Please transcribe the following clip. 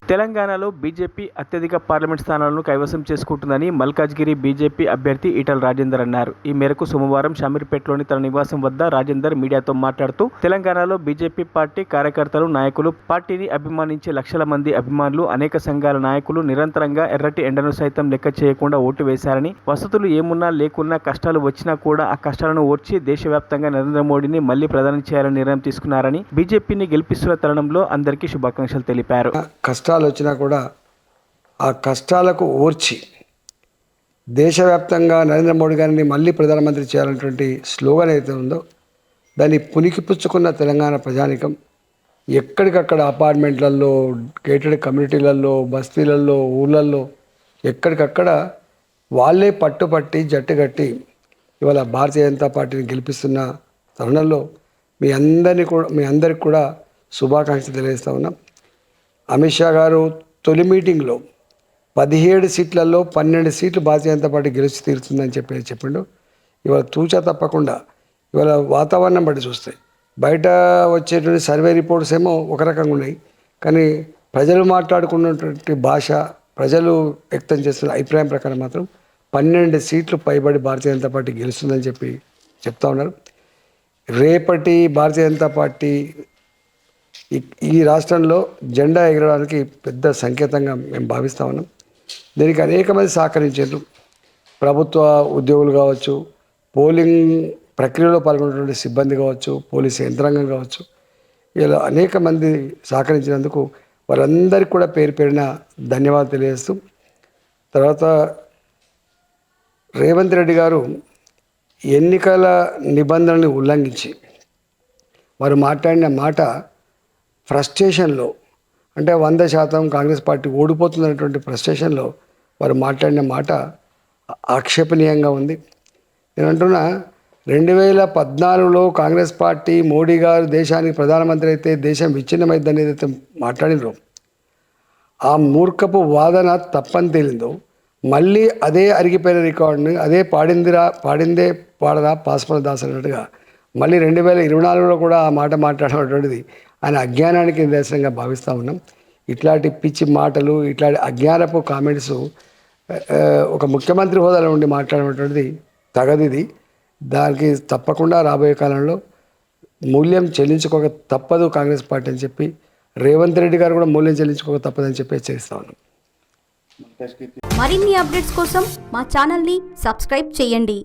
తెలంగాణలో బీజేపీ అత్యధిక పార్లమెంట్ స్థానాలను కైవసం చేసుకుంటుందని మల్కాజ్గిరి బీజేపీ అభ్యర్థి ఈటల రాజేందర్ అన్నారు. ఈ మేరకు సోమవారం షామీర్పేటలోని తన నివాసం వద్ద రాజేందర్ మీడియాతో మాట్లాడుతూ తెలంగాణలో బీజేపీ పార్టీ కార్యకర్తలు, నాయకులు, పార్టీని అభిమానించే లక్షల మంది అభిమానులు, అనేక సంఘాల నాయకులు నిరంతరంగా ఎర్రటి ఎండను సైతం లెక్క చేయకుండా ఓటు వేశారని, వసతులు ఏమున్నా లేకున్నా కష్టాలు వచ్చినా కూడా ఆ కష్టాలను ఓర్చి దేశవ్యాప్తంగా నరేంద్ర మోడీని మళ్లీ ప్రధాని చేయాలని నిర్ణయం తీసుకున్నారని, బీజేపీని గెలిపిస్తున్న తరుణంలో అందరికీ శుభాకాంక్షలు తెలిపారు. కష్టాలు వచ్చినా కూడా ఆ కష్టాలకు ఓర్చి దేశవ్యాప్తంగా నరేంద్ర మోడీ గారిని మళ్ళీ ప్రధానమంత్రి చేయాలన్నటువంటి స్లోగన్ అయితే ఉందో దాన్ని పుణికిపుచ్చుకున్న తెలంగాణ ప్రజానికం ఎక్కడికక్కడ అపార్ట్మెంట్లలో, గేటెడ్ కమ్యూనిటీలలో, బస్తీలలో, ఊళ్ళల్లో ఎక్కడికక్కడ వాళ్ళే పట్టుపట్టి జట్టుగట్టి ఇవాళ భారతీయ జనతా పార్టీని గెలిపిస్తున్న తరుణంలో మీ అందరికి కూడా శుభాకాంక్షలు తెలియజేస్తా ఉన్నాం. అమిత్ షా గారు తొలి మీటింగ్లో 17 సీట్లలో 12 సీట్లు భారతీయ జనతా పార్టీ గెలిచి తీరుతుందని చెప్పిండు. ఇవాళ తూచా తప్పకుండా ఇవాళ వాతావరణం బట్టి చూస్తే బయట వచ్చేటువంటి సర్వే రిపోర్ట్స్ ఏమో ఒక రకంగా ఉన్నాయి, కానీ ప్రజలు మాట్లాడుకున్నటువంటి భాష, ప్రజలు వ్యక్తం చేస్తున్న అభిప్రాయం ప్రకారం మాత్రం 12 సీట్లు పైబడి భారతీయ జనతా పార్టీ గెలుస్తుందని చెప్తా ఉన్నారు. రేపటి భారతీయ జనతా పార్టీ ఈ రాష్ట్రంలో జెండా ఎగరడానికి పెద్ద సంకేతంగా మేము భావిస్తూ ఉన్నాం. దీనికి అనేక మంది సహకరించారు. ప్రభుత్వ ఉద్యోగులు కావచ్చు, పోలింగ్ ప్రక్రియలో పాల్గొన్నటువంటి సిబ్బంది కావచ్చు, పోలీసు యంత్రాంగం కావచ్చు, ఇలా అనేక మంది సహకరించినందుకు వారందరికీ కూడా పేరు పేరున ధన్యవాదాలు తెలియజేస్తూ, తర్వాత రేవంత్ రెడ్డి గారు ఎన్నికల నిబంధనలను ఉల్లంఘించి వారు మాట్లాడిన మాట ఫ్రస్ట్రేషన్లో, అంటే 100% కాంగ్రెస్ పార్టీ ఓడిపోతుందనేటువంటి ఫ్రస్ట్రేషన్లో వారు మాట్లాడిన మాట ఆక్షేపణీయంగా ఉంది. నేను అంటున్నా 2014లో కాంగ్రెస్ పార్టీ, మోడీ గారు దేశానికి ప్రధానమంత్రి అయితే దేశం విచ్ఛిన్నమైందని ఏదైతే మాట్లాడినరో ఆ మూర్ఖపు వాదన తప్పని తేలిందో మళ్ళీ అదే అరిగిపోయిన రికార్డుని అదే పాడిందే పాడదా పాస్పర దాస్ అన్నట్టుగా మళ్ళీ 2024లో కూడా ఆ మాట మాట్లాడేటువంటిది ఆయన అజ్ఞానానికి నిదర్శనంగా భావిస్తూ ఉన్నాం. ఇట్లాంటి పిచ్చి మాటలు, ఇట్లాంటి అజ్ఞానపు కామెంట్స్ ఒక ముఖ్యమంత్రి హోదాలో ఉండి మాట్లాడేటువంటిది తగదిది. దానికి తప్పకుండా రాబోయే కాలంలో మూల్యం చెల్లించుకోక తప్పదు కాంగ్రెస్ పార్టీ అని చెప్పి, రేవంత్ రెడ్డి గారు కూడా మూల్యం చెల్లించుకోక తప్పదని చెప్పి హెచ్చరిస్తా ఉన్నాం. మరిన్ని అప్డేట్స్ కోసం మా ఛానల్ని సబ్స్క్రైబ్ చేయండి.